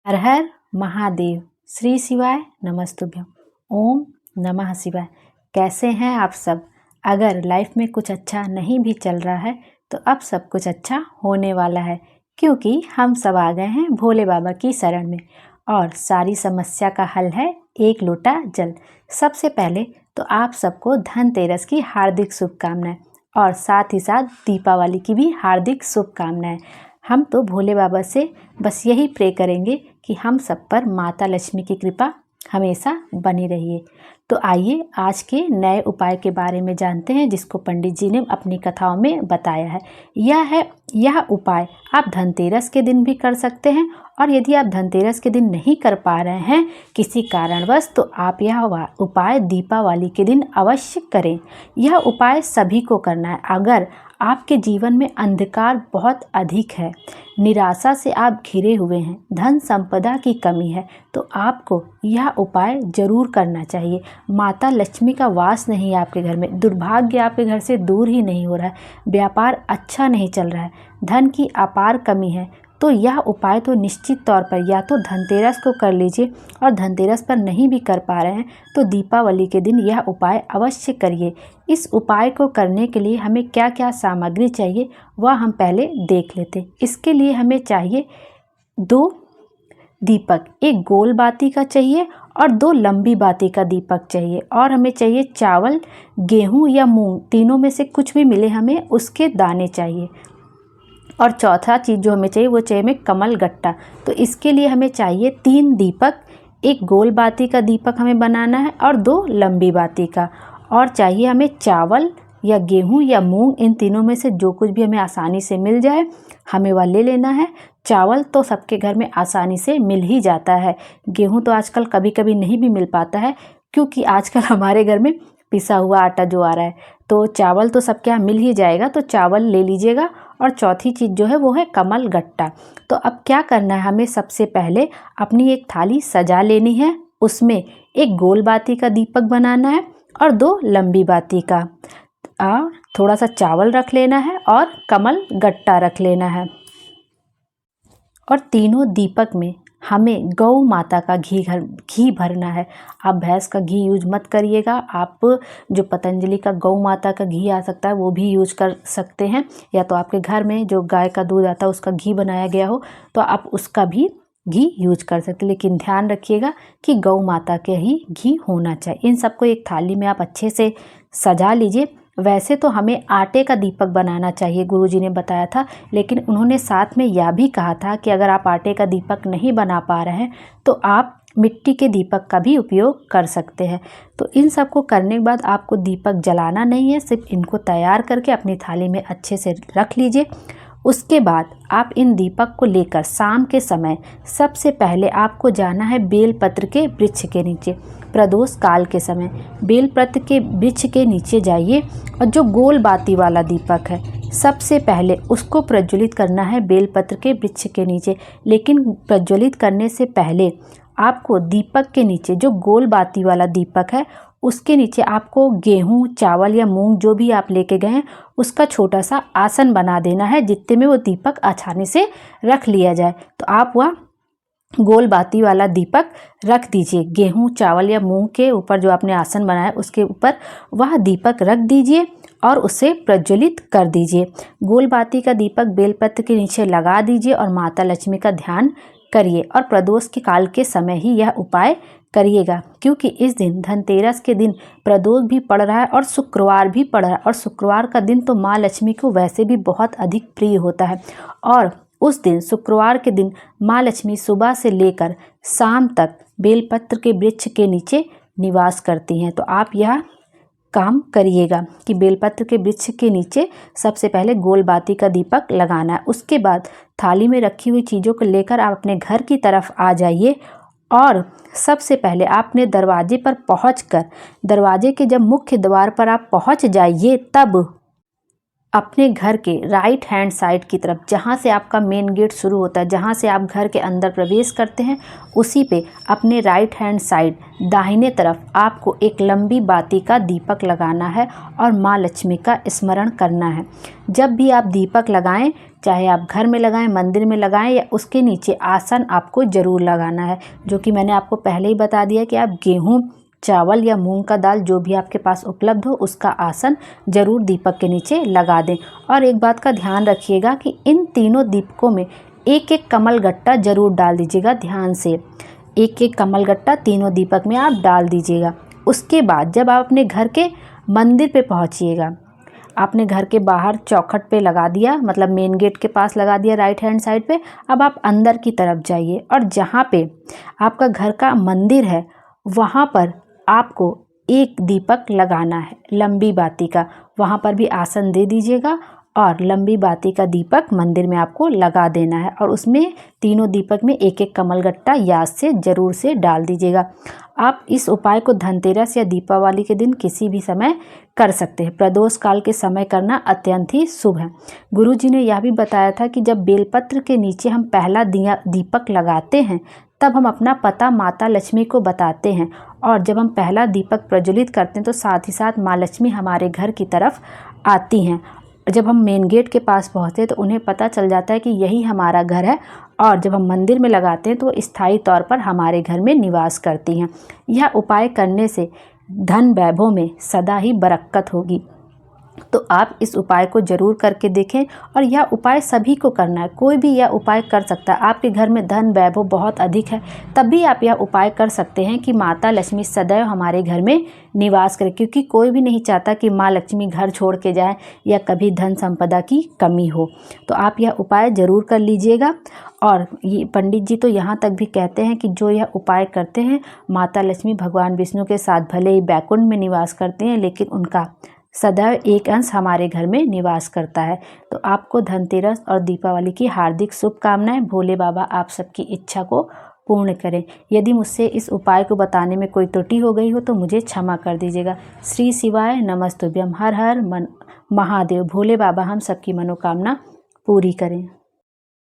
हर हर महादेव। श्री शिवाय नमस्तुभ्यम। ओम नमः शिवाय। कैसे हैं आप सब? अगर लाइफ में कुछ अच्छा नहीं भी चल रहा है तो अब सब कुछ अच्छा होने वाला है, क्योंकि हम सब आ गए हैं भोले बाबा की शरण में और सारी समस्या का हल है एक लोटा जल। सबसे पहले तो आप सबको धनतेरस की हार्दिक शुभकामनाएं और साथ ही साथ दीपावली की भी हार्दिक शुभकामनाएं। हम तो भोले बाबा से बस यही प्रे करेंगे कि हम सब पर माता लक्ष्मी की कृपा हमेशा बनी रहिए। तो आइए आज के नए उपाय के बारे में जानते हैं, जिसको पंडित जी ने अपनी कथाओं में बताया है। यह उपाय आप धनतेरस के दिन भी कर सकते हैं, और यदि आप धनतेरस के दिन नहीं कर पा रहे हैं किसी कारणवश, तो आप यह उपाय दीपावली के दिन अवश्य करें। यह उपाय सभी को करना है। अगर आपके जीवन में अंधकार बहुत अधिक है, निराशा से आप घिरे हुए हैं, धन संपदा की कमी है, तो आपको यह उपाय जरूर करना चाहिए। माता लक्ष्मी का वास नहीं है आपके घर में, दुर्भाग्य आपके घर से दूर ही नहीं हो रहा है, व्यापार अच्छा नहीं चल रहा है, धन की अपार कमी है, तो यह उपाय तो निश्चित तौर पर या तो धनतेरस को कर लीजिए, और धनतेरस पर नहीं भी कर पा रहे हैं तो दीपावली के दिन यह उपाय अवश्य करिए। इस उपाय को करने के लिए हमें क्या क्या सामग्री चाहिए वह हम पहले देख लेते हैं। इसके लिए हमें चाहिए 2 दीपक, एक गोल बाती का चाहिए और 2 लंबी बाती का दीपक चाहिए, और हमें चाहिए चावल, गेहूँ या मूंग, तीनों में से कुछ भी मिले हमें उसके दाने चाहिए। और चौथा चीज़ जो हमें चाहिए वो चाहिए हमें कमल गट्टा। तो इसके लिए हमें चाहिए 3 दीपक, एक गोल बाती का दीपक हमें बनाना है और 2 लंबी बाती का, और चाहिए हमें चावल या गेहूं या मूंग, इन तीनों में से जो कुछ भी हमें आसानी से मिल जाए हमें वह ले लेना है। चावल तो सबके घर में आसानी से मिल ही जाता है, गेहूं तो आजकल कभी कभी नहीं भी मिल पाता है, क्योंकि आजकल हमारे घर में पिसा हुआ आटा जो आ रहा है, तो चावल तो सबके यहाँ मिल ही जाएगा, तो चावल ले लीजिएगा। और चौथी चीज़ जो है वो है कमल गट्टा। तो अब क्या करना है, हमें सबसे पहले अपनी एक थाली सजा लेनी है, उसमें एक गोल बाती का दीपक बनाना है और 2 लंबी बाती का, और थोड़ा सा चावल रख लेना है और कमल गट्टा रख लेना है। और तीनों दीपक में हमें गौ माता का घी भरना है। आप भैंस का घी यूज मत करिएगा, आप जो पतंजलि का गौ माता का घी आ सकता है वो भी यूज कर सकते हैं, या तो आपके घर में जो गाय का दूध आता है उसका घी बनाया गया हो तो आप उसका भी घी यूज कर सकते हैं, लेकिन ध्यान रखिएगा कि गौ माता के ही घी होना चाहिए। इन सबको एक थाली में आप अच्छे से सजा लीजिए। वैसे तो हमें आटे का दीपक बनाना चाहिए, गुरुजी ने बताया था, लेकिन उन्होंने साथ में यह भी कहा था कि अगर आप आटे का दीपक नहीं बना पा रहे हैं तो आप मिट्टी के दीपक का भी उपयोग कर सकते हैं। तो इन सब को करने के बाद आपको दीपक जलाना नहीं है, सिर्फ इनको तैयार करके अपनी थाली में अच्छे से रख लीजिए। उसके बाद आप इन दीपक को लेकर शाम के समय सबसे पहले आपको जाना है बेलपत्र के वृक्ष के नीचे। प्रदोष काल के समय बेलपत्र के वृक्ष के नीचे जाइए, और जो गोल बाती वाला दीपक है सबसे पहले उसको प्रज्वलित करना है बेलपत्र के वृक्ष के नीचे। लेकिन प्रज्वलित करने से पहले आपको दीपक के नीचे, जो गोल बाती वाला दीपक है उसके नीचे आपको गेहूं, चावल या मूंग जो भी आप लेके गए हैं उसका छोटा सा आसन बना देना है, जितने में वो दीपक आसानी से रख लिया जाए। तो आप वह गोल बाती वाला दीपक रख दीजिए, गेहूं, चावल या मूंग के ऊपर जो आपने आसन बनाया उसके ऊपर वह दीपक रख दीजिए और उसे प्रज्वलित कर दीजिए। गोल बाती का दीपक बेलपत्र के नीचे लगा दीजिए और माता लक्ष्मी का ध्यान करिए, और प्रदोष के काल के समय ही यह उपाय करिएगा, क्योंकि इस दिन धनतेरस के दिन प्रदोष भी पड़ रहा है और शुक्रवार भी पड़ रहा है, और शुक्रवार का दिन तो माँ लक्ष्मी को वैसे भी बहुत अधिक प्रिय होता है, और उस दिन शुक्रवार के दिन माँ लक्ष्मी सुबह से लेकर शाम तक बेलपत्र के वृक्ष के नीचे निवास करती हैं। तो आप यह काम करिएगा कि बेलपत्र के वृक्ष के नीचे सबसे पहले गोल बाती का दीपक लगाना है। उसके बाद थाली में रखी हुई चीज़ों को लेकर आप अपने घर की तरफ आ जाइए, और सबसे पहले आपने दरवाजे पर पहुंचकर, दरवाजे के जब मुख्य द्वार पर आप पहुंच जाइए, तब अपने घर के राइट हैंड साइड की तरफ, जहाँ से आपका मेन गेट शुरू होता है, जहाँ से आप घर के अंदर प्रवेश करते हैं, उसी पे अपने राइट हैंड साइड दाहिने तरफ आपको एक लंबी बाती का दीपक लगाना है और माँ लक्ष्मी का स्मरण करना है। जब भी आप दीपक लगाएं, चाहे आप घर में लगाएं, मंदिर में लगाएं या उसके नीचे आसन आपको ज़रूर लगाना है, जो कि मैंने आपको पहले ही बता दिया कि आप गेहूँ, चावल या मूंग का दाल जो भी आपके पास उपलब्ध हो उसका आसन ज़रूर दीपक के नीचे लगा दें। और एक बात का ध्यान रखिएगा कि इन तीनों दीपकों में एक एक कमल गट्टा ज़रूर डाल दीजिएगा। ध्यान से एक एक कमल गट्टा तीनों दीपक में आप डाल दीजिएगा। उसके बाद जब आप अपने घर के मंदिर पे पहुंचिएगा, आपने घर के बाहर चौखट पे लगा दिया, मतलब मेन गेट के पास लगा दिया राइट हैंड साइड पे। अब आप अंदर की तरफ जाइए और जहाँ पे आपका घर का मंदिर है वहाँ पर आपको एक दीपक लगाना है लंबी बाती का। वहाँ पर भी आसन दे दीजिएगा और लंबी बाती का दीपक मंदिर में आपको लगा देना है और उसमें तीनों दीपक में एक एक कमलगट्टा याद से ज़रूर से डाल दीजिएगा। आप इस उपाय को धनतेरस या दीपावली के दिन किसी भी समय कर सकते हैं। प्रदोष काल के समय करना अत्यंत ही शुभ है। गुरुजी ने यह भी बताया था कि जब बेलपत्र के नीचे हम पहला दीपक लगाते हैं तब हम अपना पता माता लक्ष्मी को बताते हैं और जब हम पहला दीपक प्रज्वलित करते हैं तो साथ ही साथ माँ लक्ष्मी हमारे घर की तरफ आती हैं। जब हम मेन गेट के पास पहुँचते हैं तो उन्हें पता चल जाता है कि यही हमारा घर है और जब हम मंदिर में लगाते हैं तो स्थायी तौर पर हमारे घर में निवास करती हैं। यह उपाय करने से धन वैभव में सदा ही बरकत होगी। तो आप इस उपाय को ज़रूर करके देखें और यह उपाय सभी को करना है, कोई भी यह उपाय कर सकता है। आपके घर में धन वैभव बहुत अधिक है तब भी आप यह उपाय कर सकते हैं कि माता लक्ष्मी सदैव हमारे घर में निवास करे, क्योंकि कोई भी नहीं चाहता कि माँ लक्ष्मी घर छोड़ के जाए या कभी धन संपदा की कमी हो। तो आप यह उपाय ज़रूर कर लीजिएगा। और ये पंडित जी तो यहाँ तक भी कहते हैं कि जो यह उपाय करते हैं माता लक्ष्मी भगवान विष्णु के साथ भले ही बैकुंठ में निवास करते हैं लेकिन उनका सदैव एक अंश हमारे घर में निवास करता है। तो आपको धनतेरस और दीपावली की हार्दिक शुभकामनाएं। भोले बाबा आप सबकी इच्छा को पूर्ण करें। यदि मुझसे इस उपाय को बताने में कोई त्रुटि हो गई हो तो मुझे क्षमा कर दीजिएगा। श्री शिवाय नमस्तुभ्यम। हर हर महादेव। भोले बाबा हम सबकी मनोकामना पूरी करें।